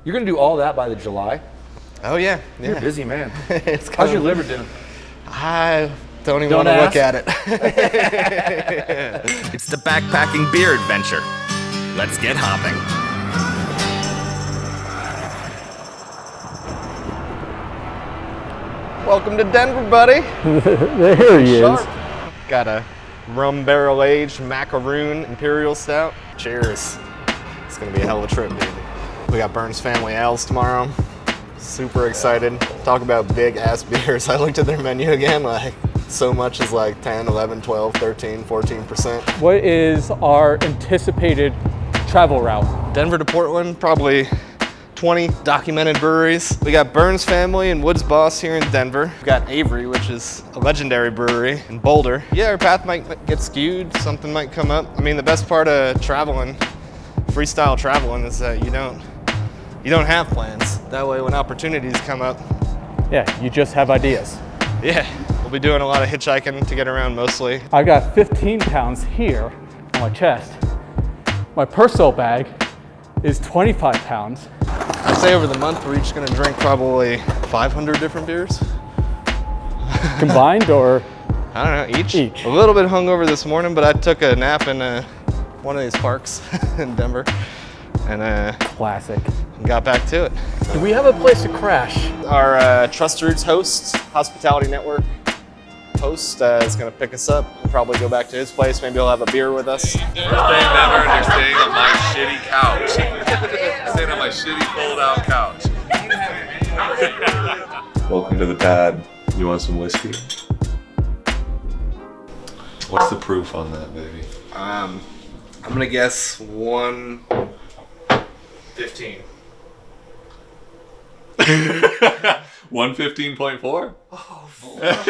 You're gonna do all that by the July? Oh yeah. You're a busy man. How's your liver doing? I don't even want to look at it. It's the backpacking beer adventure. Let's get hopping. Welcome to Denver, buddy. There he is. Got a rum barrel aged macaroon imperial stout. Cheers. It's gonna be a hell of a trip, baby. We got Burns Family Ales tomorrow. Super excited. Talk about big ass beers. I looked at their menu again, like so much is like 10, 11, 12, 13, 14%. What is our anticipated travel route? Denver to Portland, probably 20 documented breweries. We got Burns Family and Woods Boss here in Denver. We've got Avery, which is a legendary brewery in Boulder. Yeah, our path might get skewed, something might come up. I mean, the best part of traveling, freestyle traveling, is that you don't have plans. That way when opportunities come up. Yeah, you just have ideas. Yeah, we'll be doing a lot of hitchhiking to get around mostly. I got 15 pounds here on my chest. My personal bag is 25 pounds. I'd say over the month we're each gonna drink probably 500 different beers. Combined or? I don't know, each? A little bit hungover this morning, but I took a nap in one of these parks in Denver. And classic. Got back to it. Do we have a place to crash? Our Trust Roots host, Hospitality Network host, is gonna pick us up. We'll probably go back to his place. Maybe he'll have a beer with us. First day in Denver and they're staying on my shitty couch. Staying on my shitty fold-out couch. Welcome to the pad. You want some whiskey? What's the proof on that, baby? I'm gonna guess 115. 115.4? Oh, that's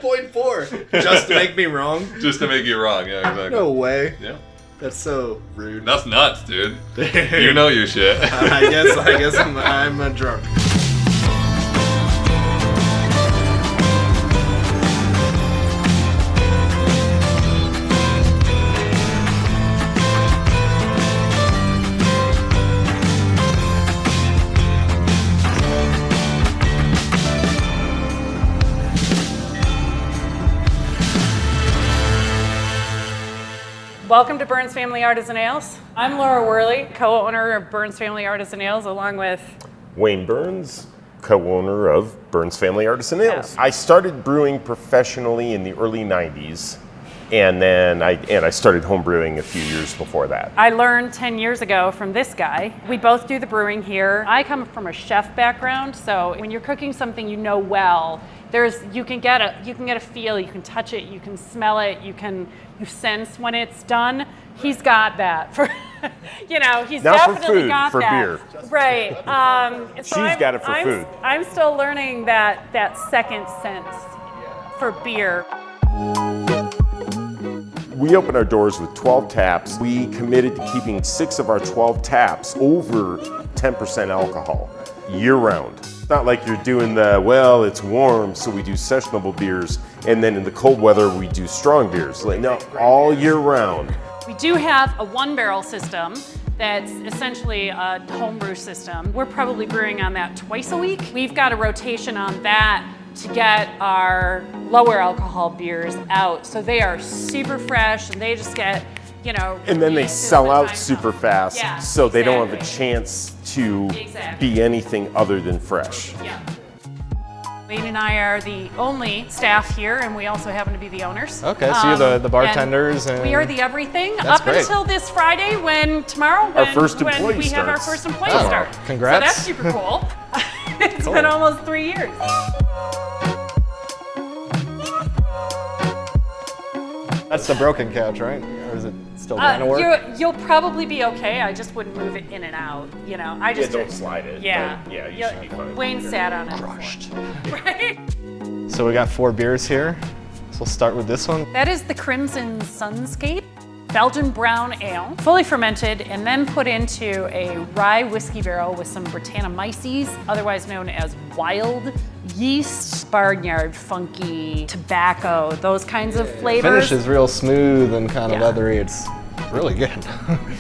0.4. Just to make me wrong? Just to make you wrong, yeah, exactly. No way. Yeah. That's so rude. That's nuts, dude. You know your shit. I guess I'm a drunk. Welcome to Burns Family Artisan Ales. I'm Laura Worley, co-owner of Burns Family Artisan Ales, along with Wayne Burns, co-owner of Burns Family Artisan Ales. Yeah. I started brewing professionally in the early 90s, and then I started home brewing a few years before that. I learned 10 years ago from this guy. We both do the brewing here. I come from a chef background, so when you're cooking something you know well, you can get a feel, you can touch it, you can smell it, you sense when it's done. He's got that for, he's Not definitely for food, got for that. beer. Right. She's got it for food. I'm still learning that second sense for beer. We opened our doors with 12 taps. We committed to keeping 6 of our 12 taps over 10% alcohol year round. It's not like you're doing it's warm, so we do sessionable beers, and then in the cold weather, we do strong beers. No, all year round. We do have a one-barrel system that's essentially a homebrew system. We're probably brewing on that twice a week. We've got a rotation on that to get our lower alcohol beers out. So they are super fresh and they just get, And then they sell out super fast, Yeah, so they don't have a exactly. chance to Exactly. be anything other than fresh. Yeah. Wayne and I are the only staff here, and we also happen to be the owners. Okay, so you're the bartenders and we are the everything That's up great. until this Friday when first when employee we have our starts. first employee Oh, start. congrats. So that's super cool. It's been almost 3 years. That's the broken couch, right? Or is it still going to work? You'll probably be okay. I just wouldn't move it in and out. I just don't slide it. Yeah, but yeah, you should be fine. Wayne sat on it. Crushed. Right. So we got 4 beers here. So we'll start with this one. That is the Crimson Sunscape Belgian brown ale, fully fermented and then put into a rye whiskey barrel with some Brettanomyces, otherwise known as wild yeast, barnyard, funky, tobacco, those kinds of flavors. Finish is real smooth and kind of Yeah. leathery. It's really good.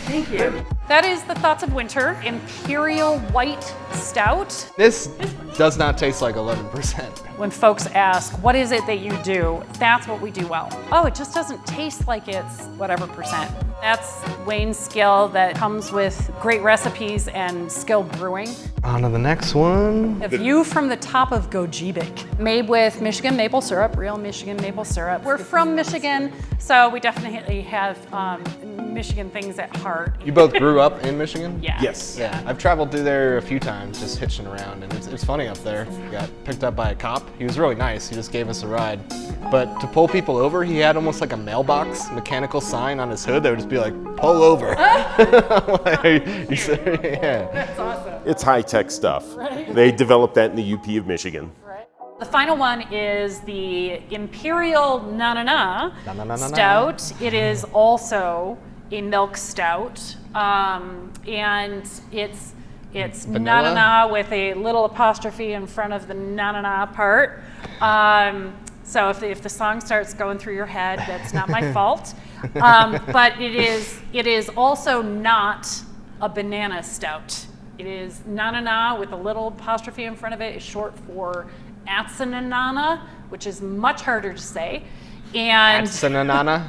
Thank you. That is the Thoughts of Winter Imperial White Stout. This does not taste like 11%. When folks ask, what is it that you do? That's what we do well. Oh, it just doesn't taste like it's whatever percent. That's Wayne's skill that comes with great recipes and skilled brewing. On to the next one. A view from the top of Gojibik, made with Michigan maple syrup, real Michigan maple syrup. We're from Michigan, so we definitely have Michigan things at heart. You both grew up in Michigan? Yeah. Yes. Yeah, I've traveled through there a few times, just hitching around, and it's funny up there. Got picked up by a cop. He was really nice. He just gave us a ride. But to pull people over, he had almost like a mailbox mechanical sign on his hood that would just be like, pull over. Yeah. That's awesome. It's high-tech stuff. Right. They developed that in the UP of Michigan. The final one is the Imperial Na-Na-Na Na-na-na-na-na. Stout. It is also a milk stout, and it's Vanilla? na-na-na with a little apostrophe in front of the na-na-na part. So if the song starts going through your head, that's not my fault. But it is also not a banana stout. It is na-na-na with a little apostrophe in front of it. It's short for Atsananana, which is much harder to say. And Atsananana?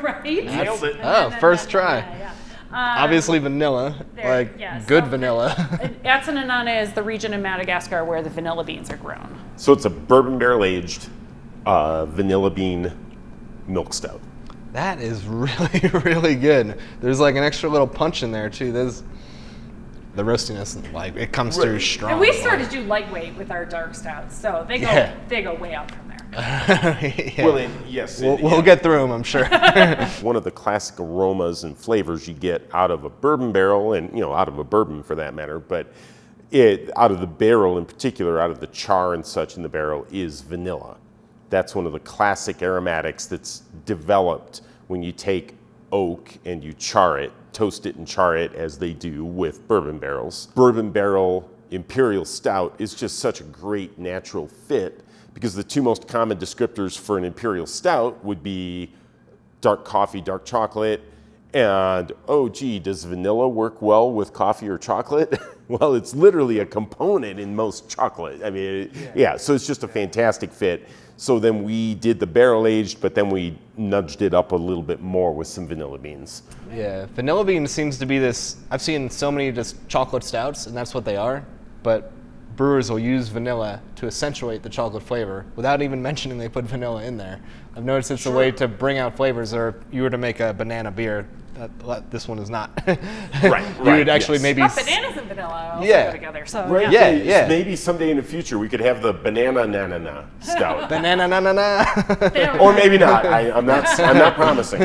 right? Nailed it. Oh, first try. Yeah. Obviously vanilla, There, yeah, good so vanilla. Atsananana is the region in Madagascar where the vanilla beans are grown. So it's a bourbon barrel aged vanilla bean milk stout. That is really, really good. There's like an extra little punch in there too. There's the roastiness, like it comes through strong. And we sort of do lightweight with our dark stouts, so they go way up from there. Yeah. Well, yes. We'll get through them, I'm sure. One of the classic aromas and flavors you get out of a bourbon barrel, and out of a bourbon for that matter, but out of the barrel in particular, out of the char and such in the barrel, is vanilla. That's one of the classic aromatics that's developed when you take oak and you char it, toast it and char it as they do with bourbon barrels. Bourbon barrel imperial stout is just such a great natural fit because the two most common descriptors for an imperial stout would be dark coffee, dark chocolate, and oh gee, does vanilla work well with coffee or chocolate? Well, it's literally a component in most chocolate. I mean, so it's just a fantastic fit. So then we did the barrel aged, but then we nudged it up a little bit more with some vanilla beans. Yeah, vanilla bean seems to be this, I've seen so many just chocolate stouts, and that's what they are, but brewers will use vanilla to accentuate the chocolate flavor without even mentioning they put vanilla in there. I've noticed it's a way to bring out flavors, or if you were to make a banana beer, this one is not. Right, You would actually maybe... But bananas and vanilla also Yeah. go together. So Right? Yeah. Maybe someday in the future we could have the banana na-na-na stout. Banana na na na. Or maybe not. I'm not promising.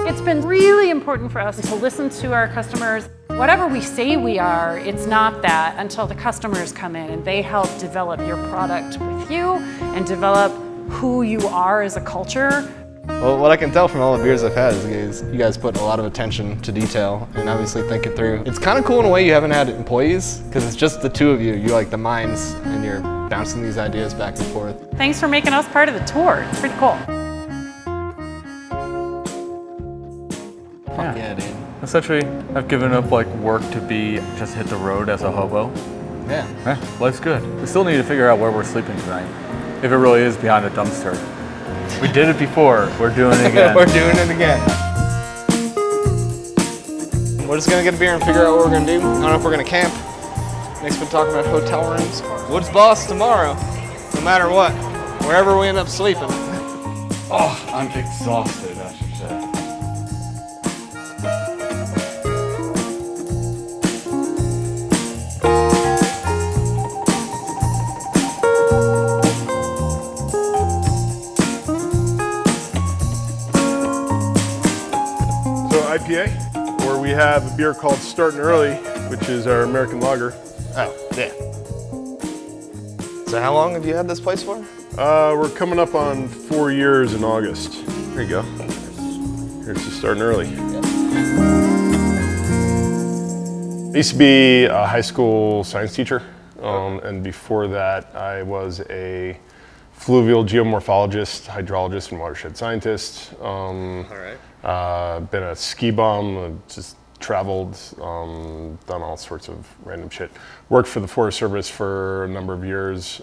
It's been really important for us to listen to our customers. Whatever we say we are, it's not that until the customers come in and they help develop your product with you and develop who you are as a culture. Well, what I can tell from all the beers I've had is you guys put a lot of attention to detail and obviously think it through. It's kind of cool in a way you haven't had employees because it's just the two of you. You're like the minds and you're bouncing these ideas back and forth. Thanks for making us part of the tour. It's pretty cool. Fuck yeah, dude. Essentially, I've given up like work to just hit the road as a hobo. Yeah. Life's good. We still need to figure out where we're sleeping tonight. If it really is behind a dumpster. We did it before. We're doing it again. We're doing it again. We're just gonna get a beer and figure out what we're gonna do. I don't know if we're gonna camp. Nick's been talking about hotel rooms. Woods Boss tomorrow, no matter what, wherever we end up sleeping. Oh, I'm exhausted, I should say. IPA, where we have a beer called Startin' Early, which is our American lager. Oh, yeah. So how long have you had this place for? We're coming up on 4 years in August. There you go. Here's the Startin' Early. I used to be a high school science teacher, and before that I was a fluvial geomorphologist, hydrologist, and watershed scientist. All right. Been a ski bum, just traveled, done all sorts of random shit. Worked for the Forest Service for a number of years.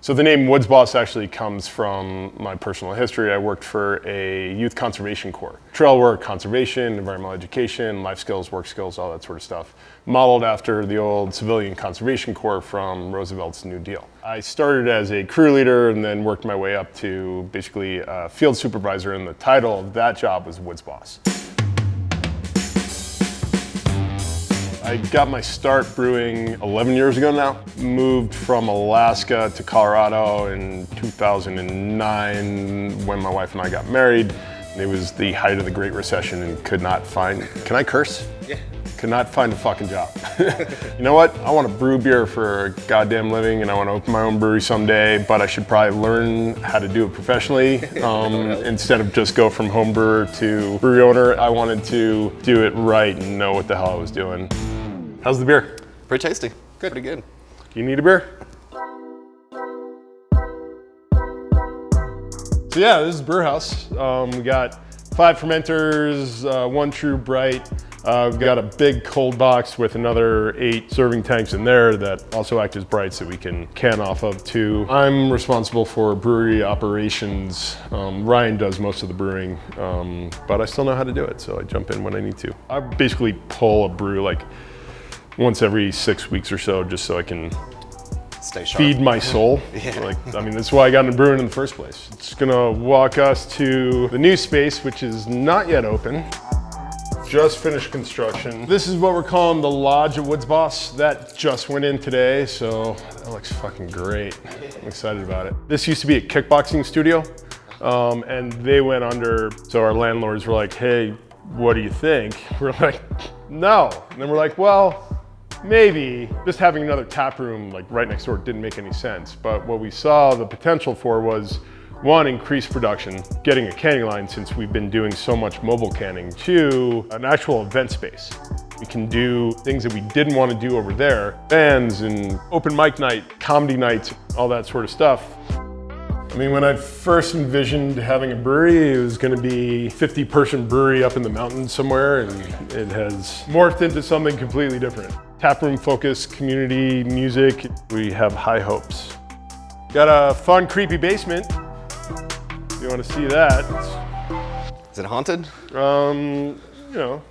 So the name Woods Boss actually comes from my personal history. I worked for a youth conservation corps. Trail work, conservation, environmental education, life skills, work skills, all that sort of stuff. Modeled after the old civilian conservation corps from Roosevelt's New Deal. I started as a crew leader and then worked my way up to basically a field supervisor, and the title of that job was Woods Boss. I got my start brewing 11 years ago now. Moved from Alaska to Colorado in 2009 when my wife and I got married. It was the height of the Great Recession and could not find, can I curse? Yeah. Could not find a fucking job. You know what? I want to brew beer for a goddamn living and I want to open my own brewery someday, but I should probably learn how to do it professionally instead of just go from home brewer to brewery owner. I wanted to do it right and know what the hell I was doing. How's the beer? Pretty tasty. Good. Pretty good. You need a beer? So yeah, this is Brew House. We got 5 fermenters, 1 true bright. We've got a big cold box with another 8 serving tanks in there that also act as brights that we can can off of too. I'm responsible for brewery operations. Ryan does most of the brewing, but I still know how to do it, so I jump in when I need to. I basically pull a brew like once every 6 weeks or so, just so I can stay sharp. Feed my soul. Yeah. Like, I mean, that's why I got into brewing in the first place. It's gonna walk us to the new space, which is not yet open. Just finished construction. This is what we're calling the Lodge at Woods Boss. That just went in today, so that looks fucking great. I'm excited about it. This used to be a kickboxing studio, and they went under, so our landlords were like, hey, what do you think? We're like, no. And then we're like, well, maybe. Just having another tap room like right next door didn't make any sense. But what we saw the potential for was, 1, increased production, getting a canning line since we've been doing so much mobile canning. 2, an actual event space. We can do things that we didn't want to do over there. Bands and open mic night, comedy nights, all that sort of stuff. I mean, when I first envisioned having a brewery, it was going to be a 50-person brewery up in the mountains somewhere, and it has morphed into something completely different. Taproom focus, community, music. We have high hopes. Got a fun, creepy basement. If you want to see that. Is it haunted? You know,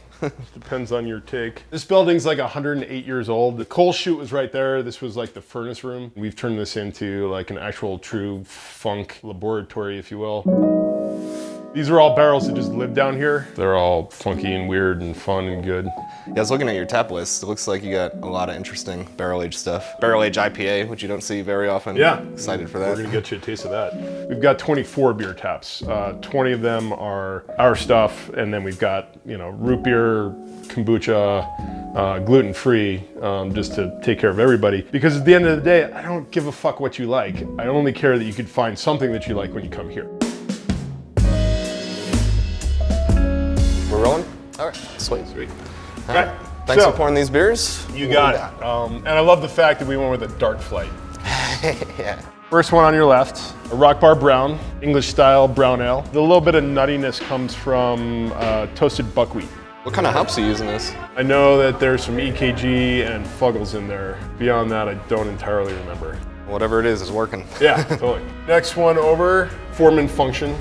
depends on your take. This building's like 108 years old. The coal chute was right there. This was like the furnace room. We've turned this into like an actual true funk laboratory, if you will. These are all barrels that just live down here. They're all funky and weird and fun and good. Yeah, I was looking at your tap list. It looks like you got a lot of interesting barrel-aged stuff. Barrel-aged IPA, which you don't see very often. Yeah. Excited for that. We're gonna get you a taste of that. We've got 24 beer taps. 20 of them are our stuff, and then we've got, you know, root beer, kombucha, gluten-free, just to take care of everybody. Because at the end of the day, I don't give a fuck what you like. I only care that you could find something that you like when you come here. We're rolling? All right, sweet. All right. Thanks So, for pouring these beers. You got it. And I love the fact that we went with a dark flight. Yeah. First one on your left, a Rock Bar Brown, English style brown ale. The little bit of nuttiness comes from toasted buckwheat. What kind of hops are you using this? I know that there's some EKG and Fuggles in there. Beyond that, I don't entirely remember. Whatever it is working. Yeah, totally. Next one over, Foreman Function.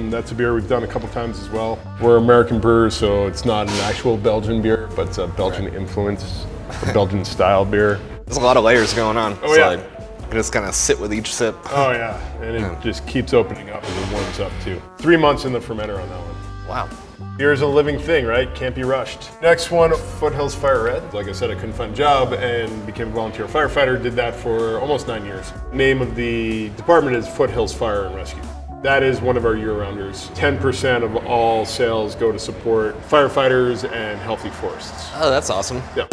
That's a beer we've done a couple times as well. We're American brewers, so it's not an actual Belgian beer, but it's a Belgian influence, a Belgian style beer. There's a lot of layers going on. Oh, yeah. Like, you just kind of sit with each sip. Oh yeah, and it just keeps opening up as it warms up too. 3 months in the fermenter on that one. Wow. Beer's a living thing, right? Can't be rushed. Next one, Foothills Fire Red. Like I said, I couldn't find a job and became a volunteer firefighter. Did that for almost 9 years. Name of the department is Foothills Fire and Rescue. That is one of our year-rounders. 10% of all sales go to support firefighters and healthy forests. Oh, that's awesome. Yeah.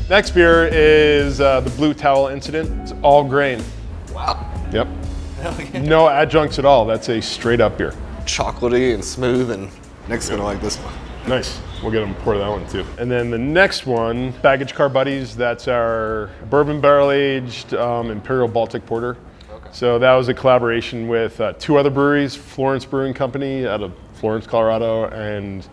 Next beer is the Blue Towel Incident. It's all grain. Wow. Yep. No adjuncts at all. That's a straight up beer. Chocolatey and smooth, and Nick's gonna like this one. Nice. We'll get them pour that one too. And then the next one, Baggage Car Buddies, that's our bourbon barrel aged Imperial Baltic Porter. Okay. So that was a collaboration with 2 other breweries, Florence Brewing Company out of Florence, Colorado, and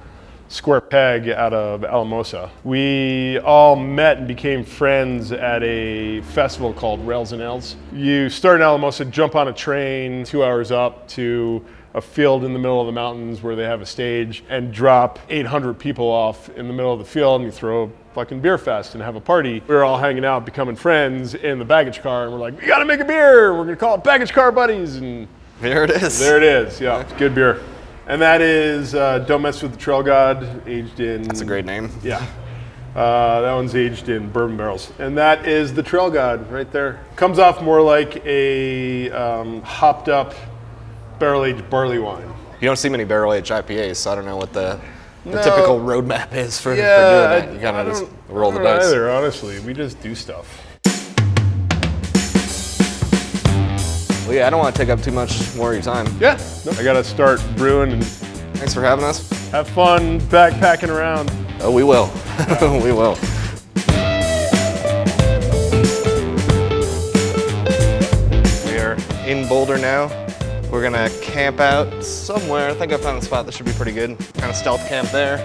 Square Peg out of Alamosa. We all met and became friends at a festival called Rails and Ales. You start in Alamosa, jump on a train 2 hours up to a field in the middle of the mountains where they have a stage, and drop 800 people off in the middle of the field, and you throw a fucking beer fest and have a party. We were all hanging out, becoming friends in the baggage car, and we're like, we gotta make a beer, we're gonna call it Baggage Car Buddies, and There it is. there it is, yeah, it's good beer. And that is Don't Mess with the Trail God, aged in... That's a great name. Yeah. That one's aged in bourbon barrels. And that is the Trail God right there. Comes off more like a hopped up barrel-aged barley wine. You don't see many barrel-aged IPAs, so I don't know what the typical roadmap is for doing Yeah, that. You kind of just I roll the don't know dice. either, honestly. We just do stuff. Well, yeah, I don't want to take up too much more of your time. Yeah. I gotta start brewing and Thanks for having us. have fun backpacking around. Oh, we will. We will. We are in Boulder now. We're gonna camp out somewhere. I think I found a spot that should be pretty good. Kind of stealth camp there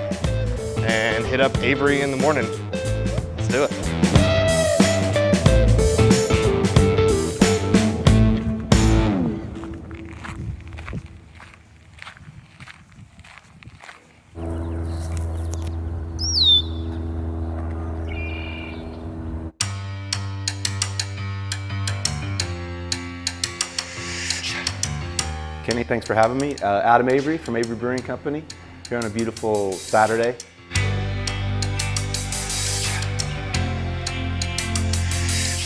and hit up Avery in the morning. Let's do it. Kenny, thanks for having me. Adam Avery from Avery Brewing Company, here on a beautiful Saturday.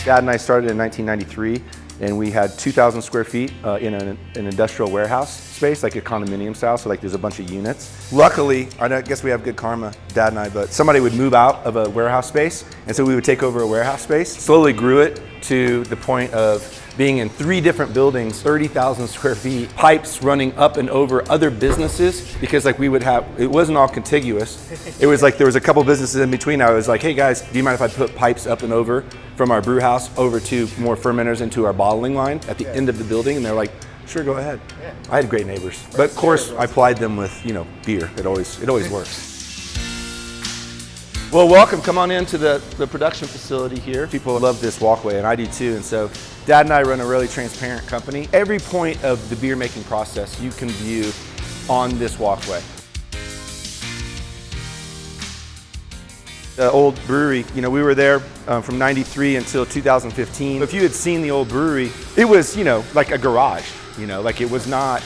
Dad and I started in 1993, and we had 2,000 square feet in an industrial warehouse space, like a condominium style, so like there's a bunch of units. Luckily, I guess we have good karma, Dad and I, but somebody would move out of a warehouse space, and so we would take over a warehouse space, slowly grew it to the point of being in 3 different buildings, 30,000 square feet, pipes running up and over other businesses, because like we would have, it wasn't all contiguous. It was like there was a couple businesses in between. I was like, hey guys, do you mind if I put pipes up and over from our brew house over to more fermenters into our bottling line at the end of the building? And they're like, sure, go ahead. I had great neighbors. But of course, I plied them with, beer. It always works. Well, welcome. Come on into the production facility here. People love this walkway, and I do too. And so Dad and I run a really transparent company. Every point of the beer making process you can view on this walkway. The old brewery, we were there from 93 until 2015. If you had seen the old brewery, it was, like a garage. Like it was not,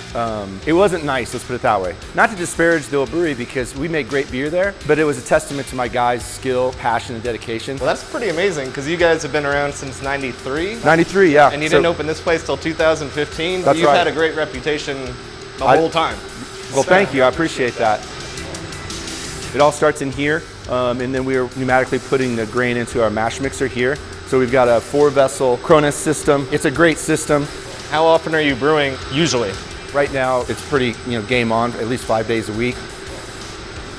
it wasn't nice, let's put it that way. Not to disparage the old brewery, because we make great beer there, but it was a testament to my guys' skill, passion, and dedication. Well, that's pretty amazing, because you guys have been around since 93. 93, yeah. And you didn't open this place till 2015. That's You've right. had a great reputation the whole time. Well, thank you, I appreciate that. It all starts in here, and then we are pneumatically putting the grain into our mash mixer here. So we've got a 4-vessel Cronus system. It's a great system. How often are you brewing usually? Right now, it's pretty, game on, at least 5 days a week.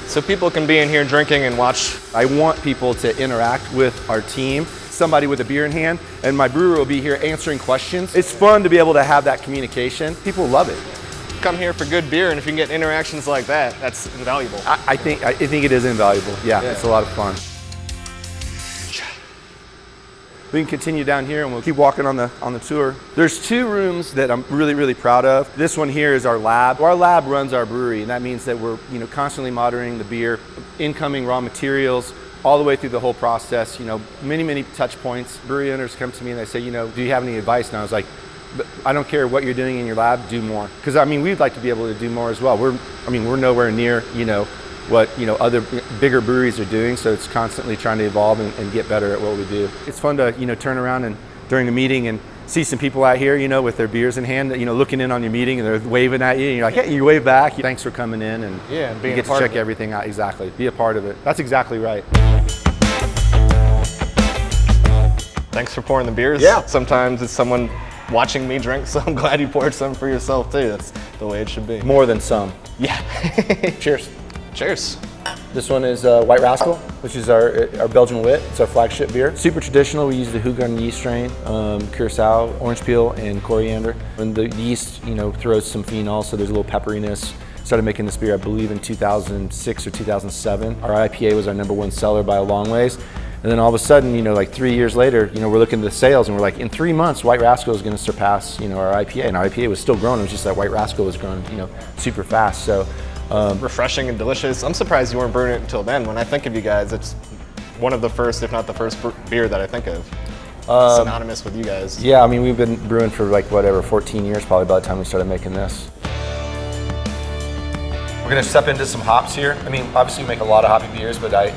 So people can be in here drinking and watch. I want people to interact with our team, somebody with a beer in hand, and my brewer will be here answering questions. It's fun to be able to have that communication. People love it. Come here for good beer, and if you can get interactions like that, that's invaluable. I think it is invaluable. Yeah, it's a lot of fun. We can continue down here and we'll keep walking on the tour. There's 2 rooms that I'm really, really proud of. This one here is our lab. Our lab runs our brewery, and that means that we're constantly monitoring the beer, incoming raw materials, all the way through the whole process. Many, many touch points. Brewery owners come to me and they say, do you have any advice? And I was like, I don't care what you're doing in your lab, do more. Because we'd like to be able to do more as well. We're nowhere near, what other bigger breweries are doing, so it's constantly trying to evolve and get better at what we do. It's fun to turn around and during a meeting and see some people out here with their beers in hand, looking in on your meeting, and they're waving at you, and you're like, hey, you wave back, thanks for coming in, and being you get to check everything out. Exactly, be a part of it. That's exactly right. Thanks for pouring the beers. Yeah. Sometimes it's someone watching me drink, so I'm glad you poured some for yourself too. That's the way it should be. More than some. Yeah. Cheers. Cheers. This one is White Rascal, which is our Belgian wit. It's our flagship beer. Super traditional. We use the Hugon yeast strain, curacao, orange peel, and coriander. And the yeast, throws some phenol, so there's a little pepperiness. Started making this beer, I believe, in 2006 or 2007. Our IPA was our #1 seller by a long ways. And then all of a sudden, like 3 years later, we're looking at the sales and we're like, in 3 months, White Rascal is going to surpass, our IPA. And our IPA was still growing. It was just that White Rascal was growing, super fast. So. Refreshing and delicious. I'm surprised you weren't brewing it until then. When I think of you guys, it's one of the first, if not the first beer that I think of. Synonymous with you guys. Yeah, I mean, we've been brewing for 14 years probably by the time we started making this. We're gonna step into some hops here. I mean, obviously we make a lot of hoppy beers, but I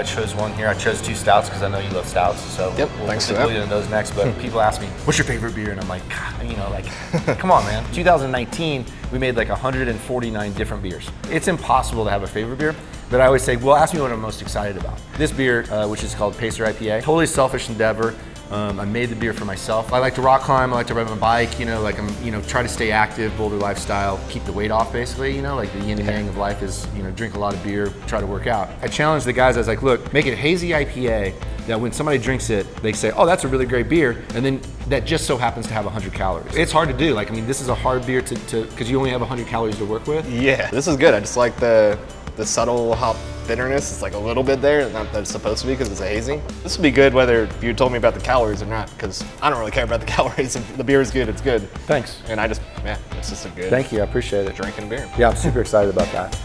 chose one here. I chose 2 stouts because I know you love stouts. So yep, thanks for that. We'll get into those next. But people ask me, what's your favorite beer? And I'm like, God, come on, man. 2019, we made 149 different beers. It's impossible to have a favorite beer, but I always say, well, ask me what I'm most excited about. This beer, which is called Pacer IPA, totally selfish endeavor. I made the beer for myself. I like to rock climb, I like to ride my bike, try to stay active, Boulder lifestyle, keep the weight off basically, like the yin and yang of life is, drink a lot of beer, try to work out. I challenged the guys, I was like, look, make it hazy IPA that when somebody drinks it, they say, oh, that's a really great beer, and then that just so happens to have 100 calories. It's hard to do, this is a hard beer because you only have 100 calories to work with. Yeah, this is good. I just like the subtle hop bitterness. It's a little bit there, not that it's supposed to be because it's a hazy. This would be good whether you told me about the calories or not, because I don't really care about the calories. If the beer is good, it's good. Thanks. And it's just a good Thank you, I appreciate it. Drinking beer. Yeah, I'm super excited about that.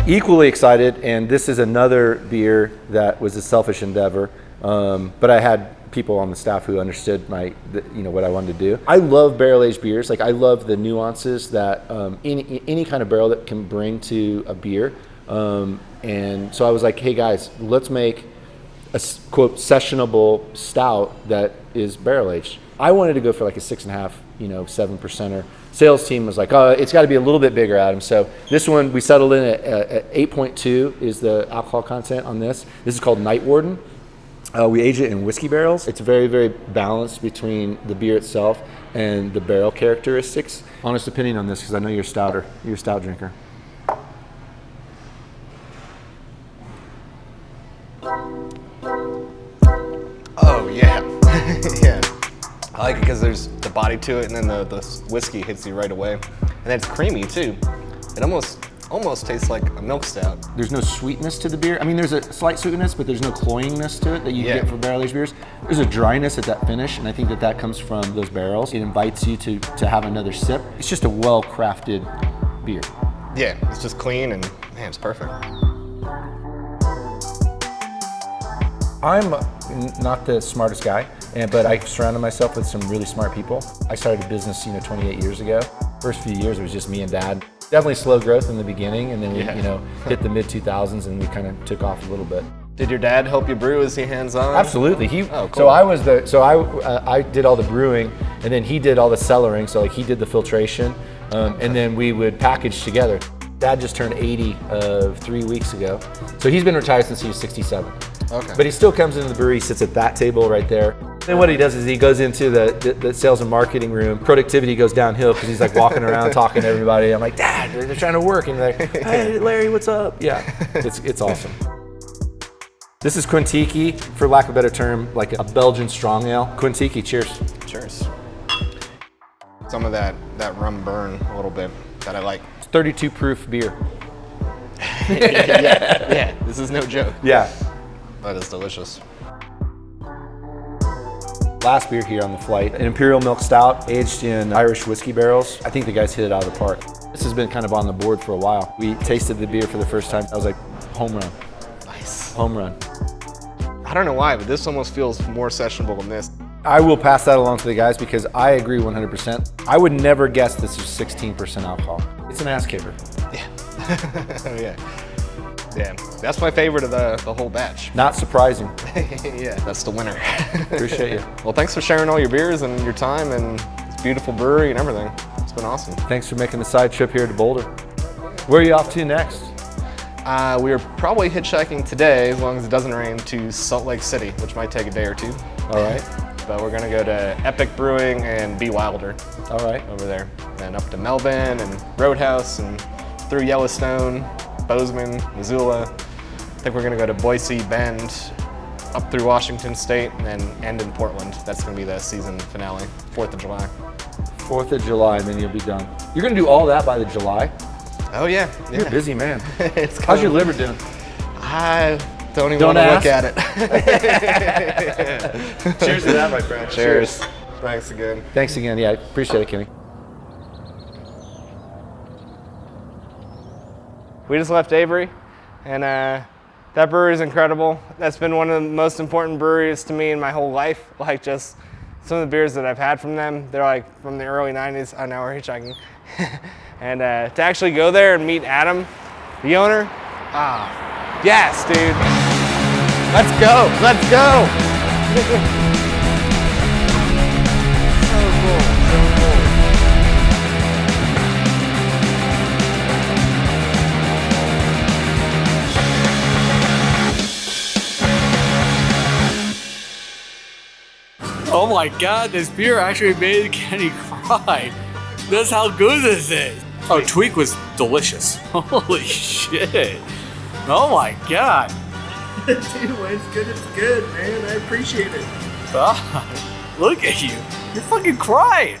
Equally excited, and this is another beer that was a selfish endeavor, but I had people on the staff who understood what I wanted to do. I love barrel-aged beers. I love the nuances that any kind of barrel that can bring to a beer. And so I was like, hey guys, let's make a quote sessionable stout that is barrel-aged. I wanted to go for a 6.5, 7%er. Sales team was like, oh, it's got to be a little bit bigger, Adam. So this one we settled in at 8.2 is the alcohol content on this. This is called Night Warden. We age it in whiskey barrels. It's very, very balanced between the beer itself and the barrel characteristics. Honest opinion on this, because I know you're a stouter. You're a stout drinker. Oh, yeah. Yeah. I like it because there's the body to it, and then the whiskey hits you right away. And then it's creamy, too. It almost tastes like a milk stout. There's no sweetness to the beer. I mean, there's a slight sweetness, but there's no cloyingness to it that you get for barrel-aged beers. There's a dryness at that finish, and I think that comes from those barrels. It invites you to have another sip. It's just a well-crafted beer. Yeah, it's just clean, and man, it's perfect. I'm not the smartest guy, but I surrounded myself with some really smart people. I started a business, 28 years ago. First few years, it was just me and Dad. Definitely slow growth in the beginning, and then we, hit the mid-2000s, and we kind of took off a little bit. Did your dad help you brew? Is he hands-on? Absolutely. Cool. So I did all the brewing, and then he did all the cellaring. So he did the filtration, and then we would package together. Dad just turned 80 3 weeks ago, so he's been retired since he was 67. Okay. But he still comes into the brewery, sits at that table right there. Then what he does is he goes into the sales and marketing room. Productivity goes downhill because he's walking around talking to everybody. I'm like, Dad, they're trying to work. And they're like, hey, Larry, what's up? Yeah, it's awesome. This is Quintiki, for lack of a better term, like a Belgian strong ale. Quintiki, cheers. Cheers. Some of that rum burn a little bit that I like. It's 32 proof beer. Yeah, this is no joke. Yeah. That is delicious. Last beer here on the flight, an Imperial Milk Stout aged in Irish whiskey barrels. I think the guys hit it out of the park. This has been kind of on the board for a while. We tasted the beer for the first time. I was like, home run. Nice. Home run. I don't know why, but this almost feels more sessionable than this. I will pass that along to the guys because I agree 100%. I would never guess this is 16% alcohol. It's an ass kicker. Yeah. Yeah, that's my favorite of the whole batch. Not surprising. Yeah, that's the winner. Appreciate you. Well, thanks for sharing all your beers and your time and this beautiful brewery and everything. It's been awesome. Thanks for making the side trip here to Boulder. Where are you off to next? We're probably hitchhiking today, as long as it doesn't rain, to Salt Lake City, which might take a day or two. All right. But we're gonna go to Epic Brewing and Be Wilder. All right. Over there. And up to Melbourne and Roadhouse and through Yellowstone, Bozeman, Missoula. I think we're gonna go to Boise, Bend, up through Washington State, and then end in Portland. That's gonna be the season finale, 4th of July. 4th of July, and then you'll be done. You're gonna do all that by the July? Oh yeah. You're a busy man. It's How's your liver doing? I don't even want to look at it. Cheers to that, my friend. Cheers. Thanks again. Thanks again. Yeah, I appreciate it, Kenny. We just left Avery, and that brewery is incredible. That's been one of the most important breweries to me in my whole life. Like, just some of the beers that I've had from them, they're like from the early 90s. I know we're hitchhiking. And to actually go there and meet Adam, the owner, yes, dude. Let's go, let's go. So cool, so cool. Oh my God, this beer actually made Kenny cry. That's how good this is. Oh, Tweak was delicious. Holy shit. Oh my God. Dude, when it's good, man. I appreciate it. Look at you. You're fucking crying.